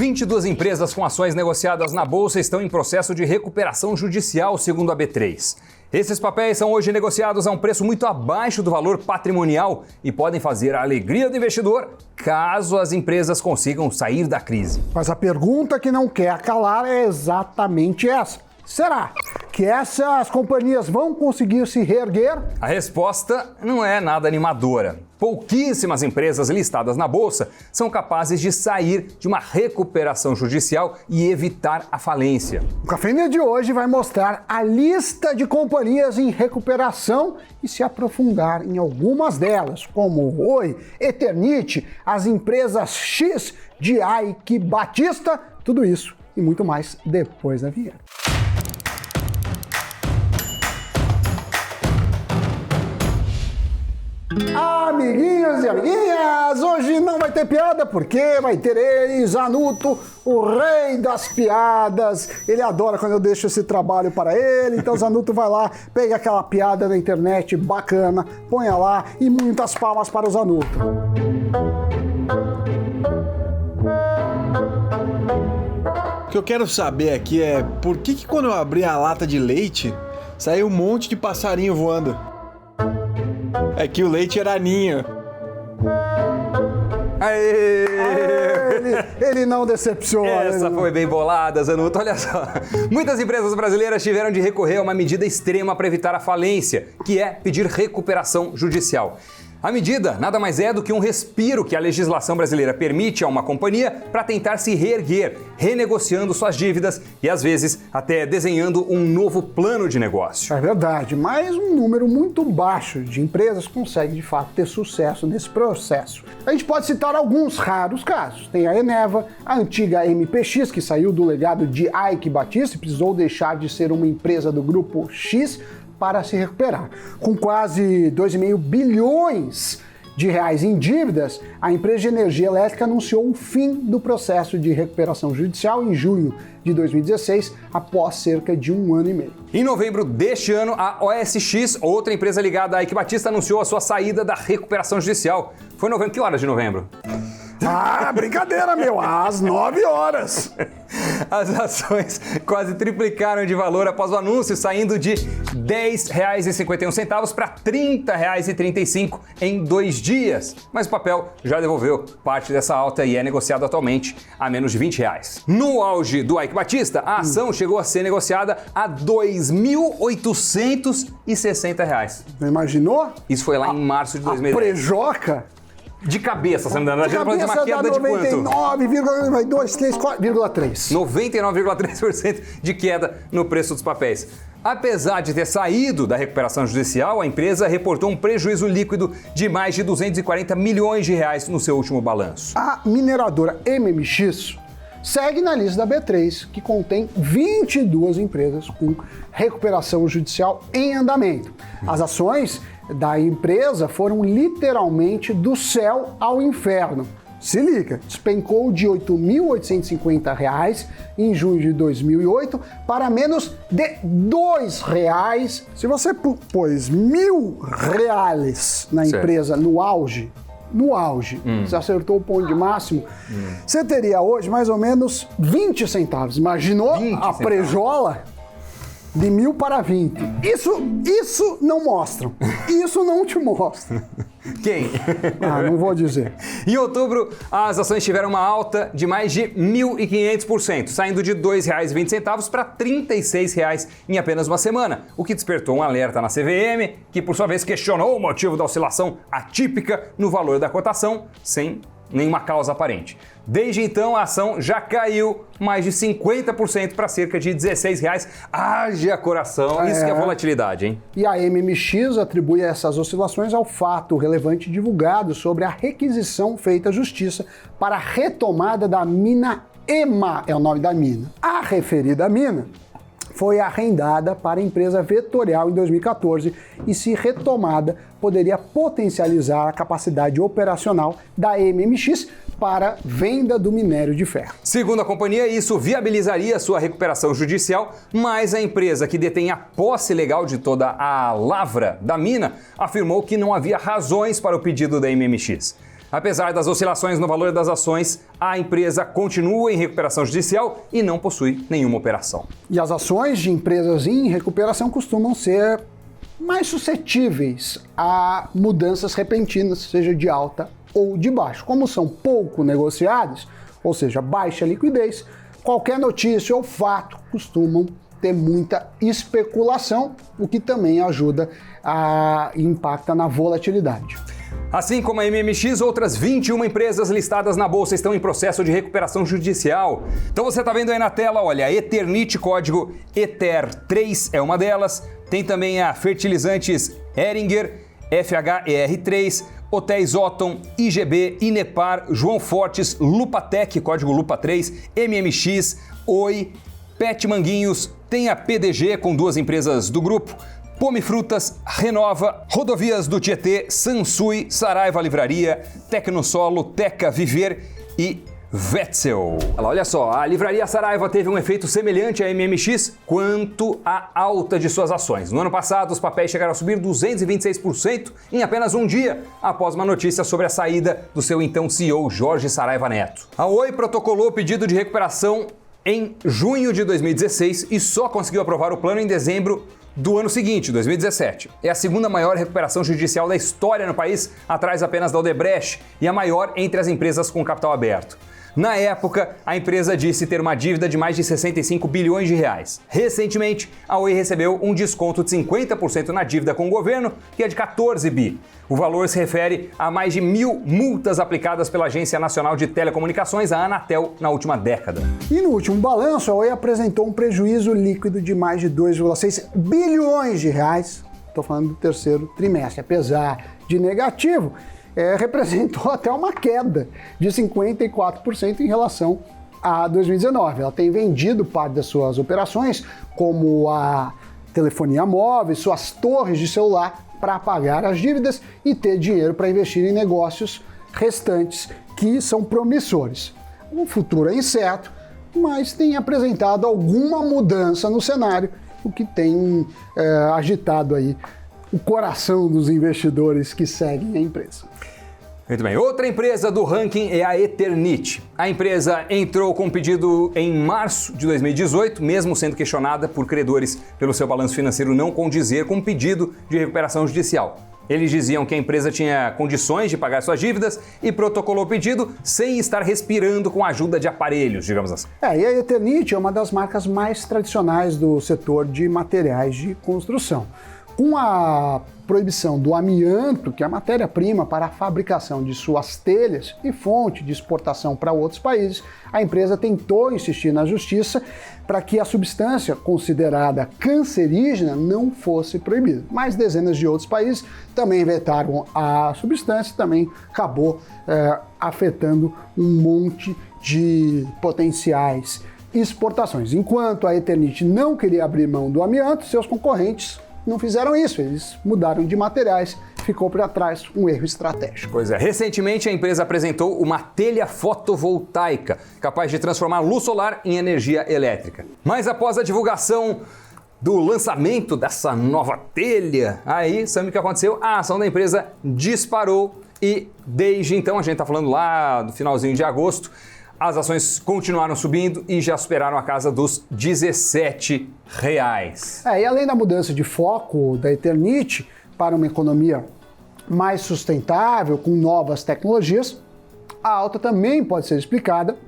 22 empresas com ações negociadas na Bolsa estão em processo de recuperação judicial, segundo a B3. Esses papéis são hoje negociados a um preço muito abaixo do valor patrimonial e podem fazer a alegria do investidor caso as empresas consigam sair da crise. Mas a pergunta que não quer calar é exatamente essa. Será que essas companhias vão conseguir se reerguer? A resposta não é nada animadora. Pouquíssimas empresas listadas na Bolsa são capazes de sair de uma recuperação judicial e evitar a falência. O Cafeína de hoje vai mostrar a lista de companhias em recuperação e se aprofundar em algumas delas, como Oi, Eternit, as empresas X de Eike Batista, tudo isso e muito mais depois da vinheta. Amiguinhos e amiguinhas, hoje não vai ter piada porque vai ter ele, Zanuto, o rei das piadas. Ele adora quando eu deixo esse trabalho para ele, então Zanuto vai lá, pega aquela piada na internet bacana, ponha lá e muitas palmas para o Zanuto. O que eu quero saber aqui é por que quando eu abri a lata de leite, saiu um monte de passarinho voando? É que o leite era ninho. Aê! Ele não decepciona. Essa foi bem bolada, Zanuto. Olha só. Muitas empresas brasileiras tiveram de recorrer a uma medida extrema para evitar a falência, que é pedir recuperação judicial. A medida nada mais é do que um respiro que a legislação brasileira permite a uma companhia para tentar se reerguer, renegociando suas dívidas e, às vezes, até desenhando um novo plano de negócio. É verdade, mas um número muito baixo de empresas consegue, de fato, ter sucesso nesse processo. A gente pode citar alguns raros casos. Tem a Eneva, a antiga MPX, que saiu do legado de Eike Batista e precisou deixar de ser uma empresa do grupo X para se recuperar. Com quase 2,5 bilhões de reais em dívidas, a empresa de energia elétrica anunciou o fim do processo de recuperação judicial em junho de 2016, após cerca de 1 ano e meio. Em novembro deste ano, a OSX, outra empresa ligada à Eike Batista, anunciou a sua saída da recuperação judicial. Foi em novembro. Que horas de novembro? Ah, brincadeira, meu! Às 9 horas! As ações quase triplicaram de valor após o anúncio, saindo de R$ 10,51 para R$ 30,35 em 2 dias. Mas o papel já devolveu parte dessa alta e é negociado atualmente a menos de R$ 20. No auge do Eike Batista, a ação chegou a ser negociada a R$ 2.860. Não imaginou? Isso foi lá em março de 2010. A prejoca? De cabeça, você me dá uma queda de quanto? 99,234,3. 99,3% de queda no preço dos papéis. Apesar de ter saído da recuperação judicial, a empresa reportou um prejuízo líquido de mais de 240 milhões de reais no seu último balanço. A mineradora MMX segue na lista da B3, que contém 22 empresas com recuperação judicial em andamento. As ações da empresa foram literalmente do céu ao inferno. Se liga, despencou de R$ 8.850 em junho de 2008 para menos de R$ 2. Se você pôs R$1.000 na empresa no auge, você acertou o ponto de máximo, você teria hoje mais ou menos 20 centavos. Imaginou 20 a prejola? De 1.000 para 20. Isso não mostram. Isso não te mostra. Quem? Não vou dizer. Em outubro, as ações tiveram uma alta de mais de 1.500%, saindo de R$ 2,20 para R$ 36 em apenas uma semana, o que despertou um alerta na CVM, que por sua vez questionou o motivo da oscilação atípica no valor da cotação, sem nenhuma causa aparente. Desde então, a ação já caiu mais de 50% para cerca de R$ 16. Haja coração, isso que é volatilidade, hein? E a MMX atribui essas oscilações ao fato relevante divulgado sobre a requisição feita à Justiça para a retomada da mina EMA, é o nome da mina. A referida mina foi arrendada para a empresa Vetorial em 2014 e, se retomada, poderia potencializar a capacidade operacional da MMX para venda do minério de ferro. Segundo a companhia, isso viabilizaria sua recuperação judicial, mas a empresa que detém a posse legal de toda a lavra da mina afirmou que não havia razões para o pedido da MMX. Apesar das oscilações no valor das ações, a empresa continua em recuperação judicial e não possui nenhuma operação. E as ações de empresas em recuperação costumam ser mais suscetíveis a mudanças repentinas, seja de alta ou de baixo. Como são pouco negociadas, ou seja, baixa liquidez, qualquer notícia ou fato costumam ter muita especulação, o que também ajuda e impacta na volatilidade. Assim como a MMX, outras 21 empresas listadas na bolsa estão em processo de recuperação judicial. Então você está vendo aí na tela, olha, a Eternit, código ETER3 é uma delas. Tem também a Fertilizantes Heringer, FHER3, Hotéis Otton, IGB, Inepar, João Fortes, Lupatec, código Lupa3, MMX, Oi, Pet Manguinhos, tem a PDG com 2 empresas do grupo, Pome Frutas, Renova, Rodovias do Tietê, Sansui, Saraiva Livraria, Tecnosolo, Teca Viver e Wetzel. Olha só, a Livraria Saraiva teve um efeito semelhante à MMX quanto à alta de suas ações. No ano passado, os papéis chegaram a subir 226% em apenas um dia, após uma notícia sobre a saída do seu então CEO, Jorge Saraiva Neto. A Oi protocolou pedido de recuperação em junho de 2016 e só conseguiu aprovar o plano em dezembro do ano seguinte, 2017. É a segunda maior recuperação judicial da história no país, atrás apenas da Odebrecht, e a maior entre as empresas com capital aberto. Na época, a empresa disse ter uma dívida de mais de 65 bilhões de reais. Recentemente, a Oi recebeu um desconto de 50% na dívida com o governo, que é de 14 bi. O valor se refere a mais de 1.000 multas aplicadas pela Agência Nacional de Telecomunicações, a Anatel, na última década. E no último balanço, a Oi apresentou um prejuízo líquido de mais de 2,6 bilhões de reais. Estou falando do terceiro trimestre. Apesar de negativo, representou até uma queda de 54% em relação a 2019. Ela tem vendido parte das suas operações, como a telefonia móvel, suas torres de celular, para pagar as dívidas e ter dinheiro para investir em negócios restantes que são promissores. O futuro é incerto, mas tem apresentado alguma mudança no cenário, o que tem agitado aí o coração dos investidores que seguem a empresa. Muito bem. Outra empresa do ranking é a Eternit. A empresa entrou com pedido em março de 2018, mesmo sendo questionada por credores pelo seu balanço financeiro não condizer com um pedido de recuperação judicial. Eles diziam que a empresa tinha condições de pagar suas dívidas e protocolou o pedido sem estar respirando com a ajuda de aparelhos, digamos assim. E a Eternit é uma das marcas mais tradicionais do setor de materiais de construção. Com a proibição do amianto, que é a matéria-prima para a fabricação de suas telhas e fonte de exportação para outros países, a empresa tentou insistir na justiça para que a substância considerada cancerígena não fosse proibida. Mas dezenas de outros países também vetaram a substância e também acabou afetando um monte de potenciais exportações. Enquanto a Eternit não queria abrir mão do amianto, seus concorrentes não fizeram isso, eles mudaram de materiais, ficou para trás um erro estratégico. Pois é, recentemente a empresa apresentou uma telha fotovoltaica, capaz de transformar luz solar em energia elétrica. Mas após a divulgação do lançamento dessa nova telha, aí, sabe o que aconteceu? A ação da empresa disparou e desde então, a gente está falando lá do finalzinho de agosto, as ações continuaram subindo e já superaram a casa dos R$17. E além da mudança de foco da Eternit para uma economia mais sustentável, com novas tecnologias, a alta também pode ser explicada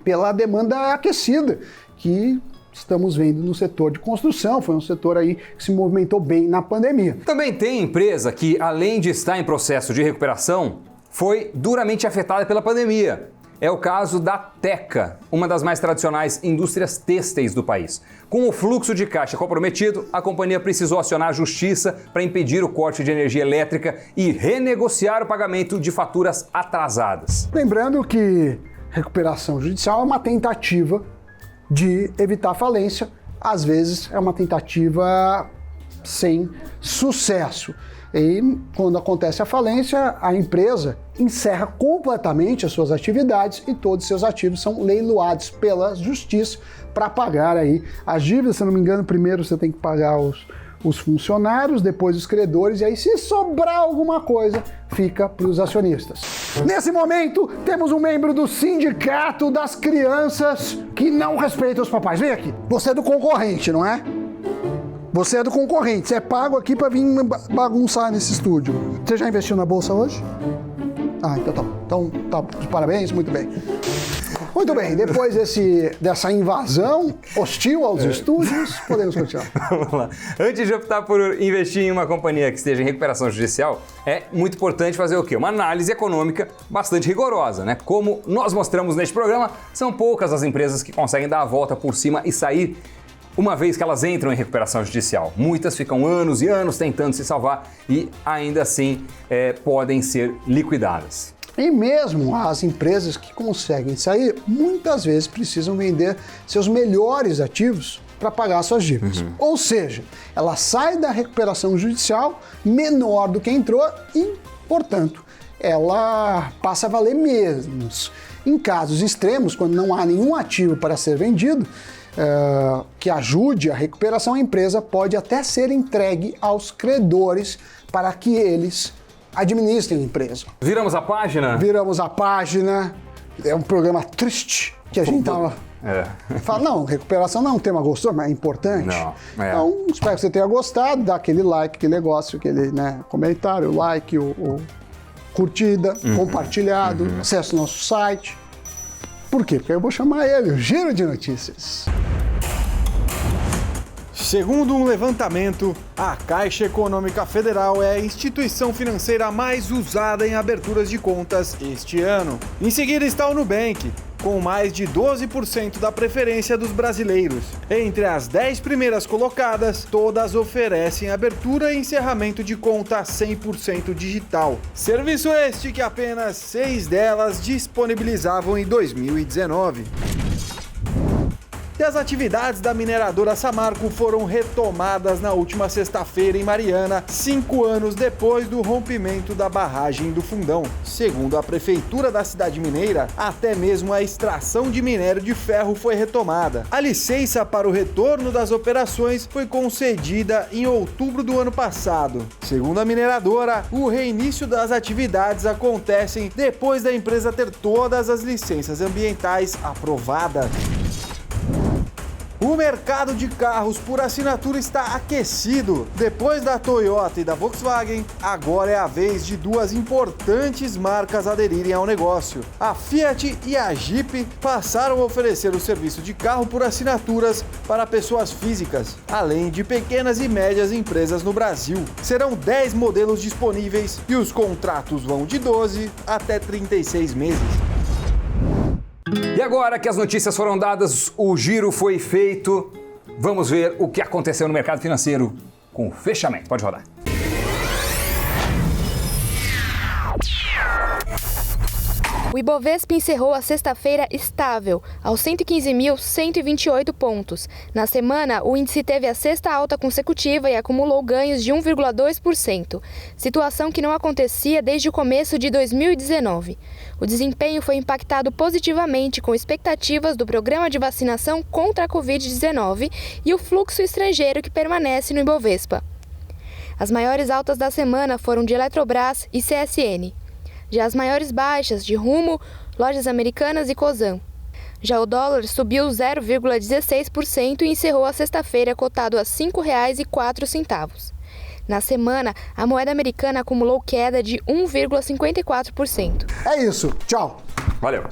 pela demanda aquecida que estamos vendo no setor de construção. Foi um setor aí que se movimentou bem na pandemia. Também tem empresa que, além de estar em processo de recuperação, foi duramente afetada pela pandemia. É o caso da Teca, uma das mais tradicionais indústrias têxteis do país. Com o fluxo de caixa comprometido, a companhia precisou acionar a justiça para impedir o corte de energia elétrica e renegociar o pagamento de faturas atrasadas. Lembrando que recuperação judicial é uma tentativa de evitar falência, às vezes é uma tentativa sem sucesso. E quando acontece a falência, a empresa encerra completamente as suas atividades e todos os seus ativos são leiloados pela justiça para pagar aí as dívidas. Se eu não me engano, primeiro você tem que pagar os funcionários, depois os credores, e aí se sobrar alguma coisa, fica para os acionistas. Nesse momento, temos um membro do sindicato das crianças que não respeita os papais. Vem aqui. Você é do concorrente, não é? Você é do concorrente. Você é pago aqui para vir bagunçar nesse estúdio. Você já investiu na bolsa hoje? Ah, então tá bom. Então tá, parabéns, muito bem. Muito bem, depois dessa invasão hostil aos estúdios, podemos continuar. Vamos lá. Antes de optar por investir em uma companhia que esteja em recuperação judicial, é muito importante fazer o quê? Uma análise econômica bastante rigorosa, né? Como nós mostramos neste programa, são poucas as empresas que conseguem dar a volta por cima e sair uma vez que elas entram em recuperação judicial. Muitas ficam anos e anos tentando se salvar e ainda assim podem ser liquidadas. E mesmo as empresas que conseguem sair, muitas vezes precisam vender seus melhores ativos para pagar suas dívidas. Ou seja, ela sai da recuperação judicial menor do que entrou e, portanto, ela passa a valer menos. Em casos extremos, quando não há nenhum ativo para ser vendido, que ajude a recuperação, a empresa pode até ser entregue aos credores para que eles administrem a empresa. Viramos a página? Viramos a página. É um programa triste que a gente tava... Fala, não, recuperação não é um tema gostoso, mas é importante. Não, Então, espero que você tenha gostado, dá aquele like, aquele negócio, aquele comentário, like, o curtida, compartilhado, acesse o nosso site. Por quê? Porque eu vou chamar ele, o Giro de Notícias. Segundo um levantamento, a Caixa Econômica Federal é a instituição financeira mais usada em aberturas de contas este ano. Em seguida está o Nubank, com mais de 12% da preferência dos brasileiros. Entre as 10 primeiras colocadas, todas oferecem abertura e encerramento de conta 100% digital. Serviço este que apenas 6 delas disponibilizavam em 2019. E as atividades da mineradora Samarco foram retomadas na última sexta-feira em Mariana, 5 anos depois do rompimento da barragem do Fundão. Segundo a prefeitura da cidade mineira, até mesmo a extração de minério de ferro foi retomada. A licença para o retorno das operações foi concedida em outubro do ano passado. Segundo a mineradora, o reinício das atividades acontecem depois da empresa ter todas as licenças ambientais aprovadas. O mercado de carros por assinatura está aquecido. Depois da Toyota e da Volkswagen, agora é a vez de duas importantes marcas aderirem ao negócio. A Fiat e a Jeep passaram a oferecer o serviço de carro por assinaturas para pessoas físicas, além de pequenas e médias empresas no Brasil. Serão 10 modelos disponíveis e os contratos vão de 12 até 36 meses. E agora que as notícias foram dadas, o giro foi feito, vamos ver o que aconteceu no mercado financeiro com o fechamento. Pode rodar. O Ibovespa encerrou a sexta-feira estável, aos 115.128 pontos. Na semana, o índice teve a sexta alta consecutiva e acumulou ganhos de 1,2%, situação que não acontecia desde o começo de 2019. O desempenho foi impactado positivamente com expectativas do programa de vacinação contra a Covid-19 e o fluxo estrangeiro que permanece no Ibovespa. As maiores altas da semana foram de Eletrobras e CSN. Já as maiores baixas de Rumo, Lojas Americanas e Cosan. Já o dólar subiu 0,16% e encerrou a sexta-feira cotado a R$ 5,04. Na semana, a moeda americana acumulou queda de 1,54%. É isso, tchau. Valeu.